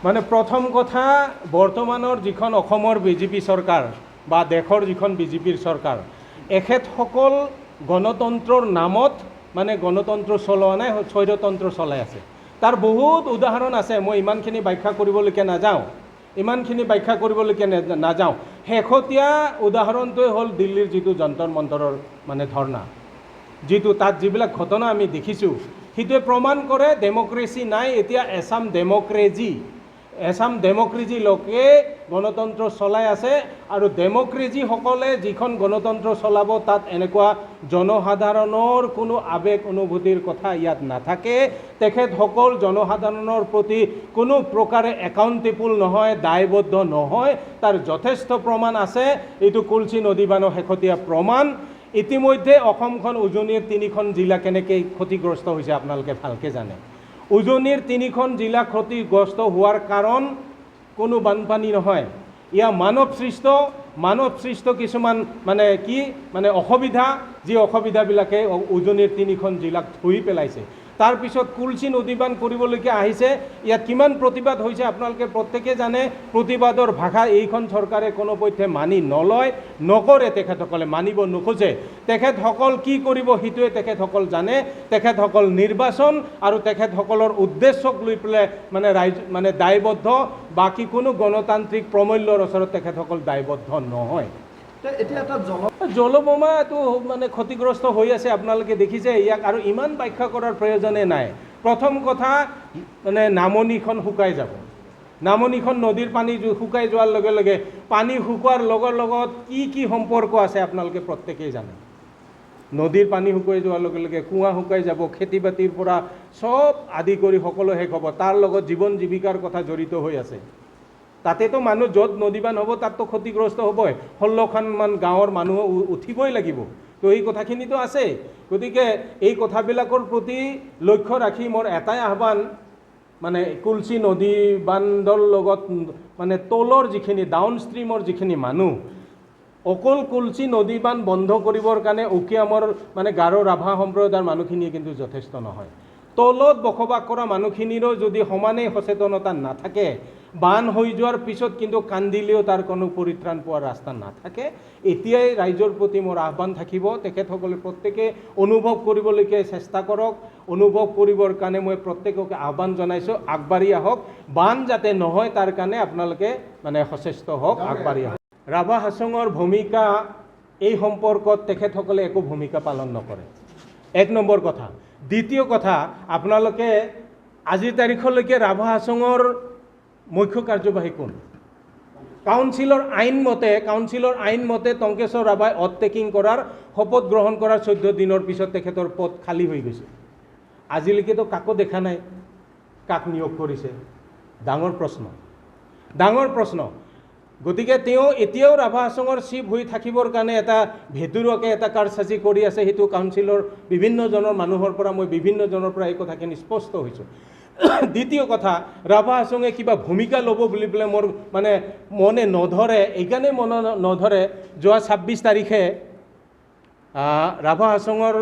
মানে প্ৰথম কথা বৰ্তমানৰ যিখন অসমৰ বিজেপি চৰকাৰ বা দেশৰ যিখন বিজেপিৰ চৰকাৰ এখেতসকল গণতন্ত্ৰৰ নামত মানে গণতন্ত্ৰ চলোৱা নাই, স্বৈৰতন্ত্ৰ চলাই আছে। তাৰ বহুত উদাহৰণ আছে, মই ইমানখিনি ব্যাখ্যা কৰিবলৈকে নাযাওঁ। শেহতীয়া উদাহৰণটোৱে হ'ল দিল্লীৰ যিটো যন্তৰ মন্তৰৰ মানে ধৰ্ণা, যিটো তাত যিবিলাক ঘটনা আমি দেখিছোঁ সেইটোৱে প্ৰমাণ কৰে ডেমক্ৰেচি নাই। এতিয়া এছাম ডেমক্ৰেজি লোকে গণতন্ত্ৰ চলাই আছে আৰু ডেমক্ৰেজিসকলে যিখন গণতন্ত্ৰ চলাব তাত এনেকুৱা জনসাধাৰণৰ কোনো আৱেগ অনুভূতিৰ কথা ইয়াত নাথাকে। তেখেতসকল জনসাধাৰণৰ প্ৰতি কোনো প্ৰকাৰে একাউণ্টেবল নহয়, দায়বদ্ধ নহয়, তাৰ যথেষ্ট প্ৰমাণ আছে। এইটো কুলচি নদীবানৰ শেহতীয়া প্ৰমাণ। ইতিমধ্যে অসমখন উজনিৰ 3খন জিলা কেনেকৈ ক্ষতিগ্ৰস্ত হৈছে আপোনালোকে ভালকৈ জানে। উজনিৰ 3খন জিলা ক্ষতিগ্ৰস্ত হোৱাৰ কাৰণ কোনো বানপানী নহয়, ইয়া মানৱ সৃষ্ট কিছুমান মানে অসুবিধা, যি অসুবিধাবিলাকে উজনিৰ 3খন জিলাক ধুই পেলাইছে। তাৰপিছত কুলচি নদীবান কৰিবলৈকে আহিছে, ইয়াত কিমান প্ৰতিবাদ হৈছে আপোনালোকে প্ৰত্যেকে জানে। প্ৰতিবাদৰ ভাষা এইখন চৰকাৰে কোনোপধ্যে মানি নকৰে, তেখেতসকলে মানিব নোখোজে। তেখেতসকল কি কৰিব সেইটোৱে তেখেতসকল জানে। তেখেতসকল নিৰ্বাচন আৰু তেখেতসকলৰ উদ্দেশ্যক লৈ পেলাই মানে দায়বদ্ধ, বাকী কোনো গণতান্ত্ৰিক প্ৰমূল্যৰ ওচৰত তেখেতসকল দায়বদ্ধ নহয়। এতিয়া এটা জলবোমাটো মানে ক্ষতিগ্ৰস্ত হৈ আছে, আপোনালোকে দেখিছে। ইয়াক আৰু ইমান ব্যাখ্যা কৰাৰ প্ৰয়োজনে নাই। প্ৰথম কথা মানে নামনিখন শুকাই যাব। নামনিখন নদীৰ পানী শুকাই যোৱাৰ লগে লগে পানী শুকোৱাৰ লগত কি সম্পৰ্ক আছে আপোনালোকে প্ৰত্যেকেই জানে। নদীৰ পানী শুকাই যোৱাৰ লগে লগে কুঁৱা শুকাই যাব, খেতি বাতিৰ পৰা চব আদি কৰি সকলো শেষ হ'ব। তাৰ লগত জীৱন জীৱিকাৰ কথা জড়িত হৈ আছে। তাতেতো মানুহ য'ত নদীবান হ'ব তাততো ক্ষতিগ্ৰস্ত হ'বই। 16খনমান গাঁৱৰ মানুহ উঠিবই লাগিব। তো এই কথাখিনিতো আছে। গতিকে এই কথাবিলাকৰ প্ৰতি লক্ষ্য ৰাখি মোৰ এটাই আহ্বান, মানে কুলচি নদী বান্ধৰ লগত মানে তলৰ যিখিনি ডাউনষ্ট্ৰীমৰ যিখিনি মানুহ, অকল কুলচি নদী বান্ধ বন্ধ কৰিবৰ কাৰণে উকিয়ামৰ মানে গাৰো ৰাভা সম্প্ৰদায়ৰ মানুহখিনিয়ে কিন্তু যথেষ্ট নহয়। তলত বসবাস কৰা মানুহখিনিৰো যদি সমানেই সচেতনতা নাথাকে, বান হৈ যোৱাৰ পিছত কিন্তু কান্দিলেও তাৰ কোনো পৰিত্ৰাণ পোৱাৰ ৰাস্তা নাথাকে। এতিয়াই ৰাইজৰ প্ৰতি মোৰ আহ্বান থাকিব, তেখেতসকলে প্ৰত্যেকে অনুভৱ কৰিবলৈকে চেষ্টা কৰক। অনুভৱ কৰিবৰ কাৰণে মই প্ৰত্যেককে আহ্বান জনাইছোঁ, আগবাঢ়ি আহক। বান যাতে নহয় তাৰ কাৰণে আপোনালোকে মানে সচেষ্ট হওক, আগবাঢ়ি আহক। ৰাভা হাছঙৰ ভূমিকা এই সম্পৰ্কত তেখেতসকলে একো ভূমিকা পালন নকৰে, 1 নম্বৰ কথা। দ্বিতীয় কথা, আপোনালোকে আজিৰ তাৰিখলৈকে ৰাভা হাছঙৰ মুখ্য কাৰ্যবাহী কোন? কাউন্সিলৰ আইন মতে টংকেশ্বৰ ৰাভাই অভাৰটেকিং কৰাৰ শপত গ্ৰহণ কৰাৰ 14 দিনৰ পিছত তেখেতৰ পদ খালী হৈ গৈছে। আজিলৈকেতো কাকো দেখা নাই, কাক নিয়োগ কৰিছে? ডাঙৰ প্ৰশ্ন। গতিকে তেওঁ এতিয়াও ৰাভা হাছঙৰ চিফ হৈ থাকিবৰ কাৰণে এটা ভেটুৰকে এটা কাৰচাজি কৰি আছে। সেইটো কাউন্সিলৰ মানুহৰ পৰা মই বিভিন্নজনৰ পৰা এই কথাখিনি স্পষ্ট হৈছোঁ। দ্বিতীয় কথা, ৰাভা হাছঙে কিবা ভূমিকা ল'ব বুলি পেলাই মোৰ মানে মনে নধৰে। এইকাৰণে মনে নধৰে, যোৱা 26 তাৰিখে ৰাভা হাছঙৰ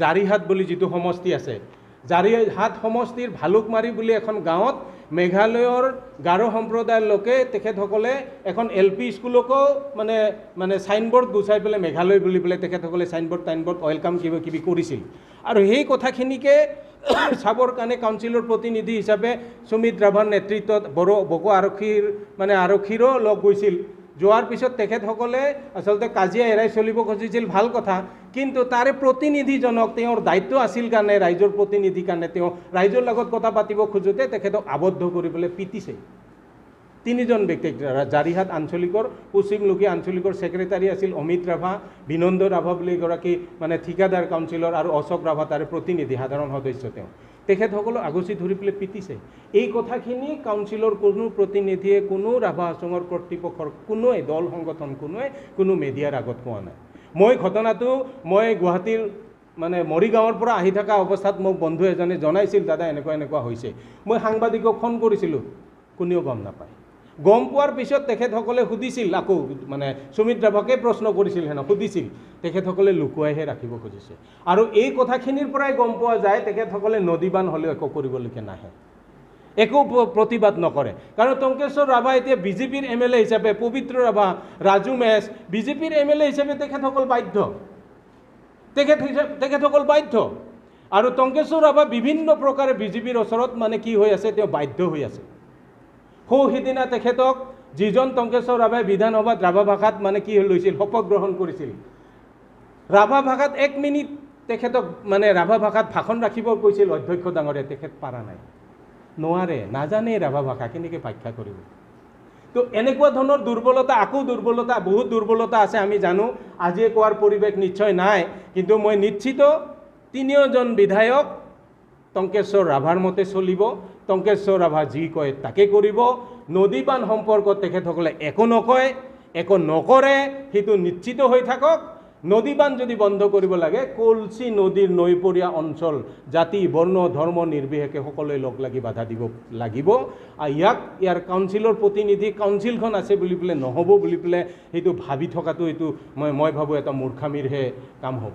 জাৰিহাট বুলি যিটো সমষ্টি আছে, জাৰিহাট সমষ্টিৰ ভালুকমাৰী বুলি এখন গাঁৱত মেঘালয়ৰ গাৰো সম্প্ৰদায়ৰ লোকে তেখেতসকলে এখন LP স্কুলকো মানে চাইনবোৰ্ড গুচাই পেলাই মেঘালয় বুলি পেলাই তেখেতসকলে চাইনবোৰ্ড ৱেলকাম কিবি কৰিছিল। আৰু সেই কথাখিনিকে চাবৰ কাৰণে কাউন্সিলৰ প্ৰতিনিধি হিচাপে সুমিত ৰাভাৰ নেতৃত্বত বড়ো আৰক্ষীৰো লগ গৈছিল। যোৱাৰ পিছত তেখেতসকলে আচলতে কাজিয়া এৰাই চলিব খুজিছিল, ভাল কথা। কিন্তু তাৰে প্ৰতিনিধিজনক তেওঁৰ দায়িত্ব আছিল কাৰণে, ৰাইজৰ প্ৰতিনিধি কাৰণে তেওঁ ৰাইজৰ লগত কথা পাতিব খোজোতে তেখেতক আবদ্ধ কৰি পেলাই পিটিছে। 3জন ব্যক্তিক। জাৰিহাট আঞ্চলিকৰ পশ্চিমলোকীয় আঞ্চলিকৰ ছেক্ৰেটাৰী আছিল অমিত ৰাভা, বিনন্দ ৰাভা বুলি এগৰাকী মানে ঠিকাদাৰ কাউন্সিলৰ, আৰু অশোক ৰাভা তাৰে প্ৰতিনিধি, সাধাৰণ সদস্য। তেখেতসকলক আগচি ধৰি পেলাই পিটিছে। এই কথাখিনি কাউন্সিলৰ কোনো প্ৰতিনিধিয়ে, কোনো ৰাভা হাছঙৰ কৰ্তৃপক্ষৰ কোনোৱে, দল সংগঠন কোনো মেডিয়াৰ আগত কোৱা নাই। মই গুৱাহাটীৰ মানে মৰিগাঁৱৰ পৰা আহি থকা অৱস্থাত মোক বন্ধু এজনে জনাইছিল, দাদা এনেকুৱা হৈছে। মই সাংবাদিকক ফোন কৰিছিলোঁ, কোনেও গম নাপায়। গম পোৱাৰ পিছত তেখেতসকলে সুধিছিল, আকৌ মানে সুমিত ৰাভাকে প্ৰশ্ন কৰিছিল, সুধিছিল। তেখেতসকলে লুকুৱাইহে ৰাখিব খুজিছে। আৰু এই কথাখিনিৰ পৰাই গম পোৱা যায় তেখেতসকলে নদীবান হ'লেও একো কৰিবলৈকে নাহে। একো প্ৰতিবাদ নকৰে। কাৰণ টংকেশ্বৰ ৰাভা এতিয়া বিজেপিৰ MLA হিচাপে, পবিত্ৰ ৰাভা, ৰাজু মেচ বিজেপিৰ MLA হিচাপে তেখেতসকল বাধ্য, তেখেতসকল বাধ্য। আৰু টংকেশ্বৰ ৰাভা বিভিন্ন প্ৰকাৰে বিজেপিৰ ওচৰত মানে কি হৈ আছে, তেওঁ বাধ্য হৈ আছে। সিদিনা তেখেতক যিজন টংকেশ্বৰ ৰাভাই বিধানসভাত ৰাভা ভাষাত মানে কি লৈছিল, শপত গ্ৰহণ কৰিছিল, ৰাভা ভাষাত 1 মিনিট তেখেতক মানে ৰাভা ভাষাত ভাষণ ৰাখিব কৈছিল অধ্যক্ষ ডাঙৰীয়া, তেখেত পাৰা নাই, নোৱাৰে, নাজানে ৰাভা ভাষা, কেনেকৈ ব্যাখ্যা কৰিব। তো এনেকুৱা ধৰণৰ দুৰ্বলতা, আকৌ দুৰ্বলতা, বহুত দুৰ্বলতা আছে আমি জানো, আজিয়ে কোৱাৰ পৰিৱেশ নিশ্চয় নাই। কিন্তু মই নিশ্চিত 3জন বিধায়ক টংকেশ্বৰ ৰাভাৰ মতে চলিব, টংকেশ্বৰ ৰাভা যি কয় তাকে কৰিব। নদী বান্ধ সম্পৰ্কত তেখেতসকলে একো নকয়, একো নকৰে, সেইটো নিশ্চিত হৈ থাকক। নদী বান্ধ যদি বন্ধ কৰিব লাগে, কলচি নদীৰ নৈপৰীয়া অঞ্চল জাতি, বৰ্ণ, ধৰ্ম নিৰ্বিশেষে সকলোৱে লগ লাগি বাধা দিব লাগিব। আৰু ইয়াৰ কাউন্সিলৰ প্ৰতিনিধি, কাউন্সিলখন আছে বুলি পেলাই নহ'ব বুলি পেলাই সেইটো ভাবি থকাটো, এইটো মই ভাবোঁ এটা মূৰ্খামিৰহে কাম হ'ব।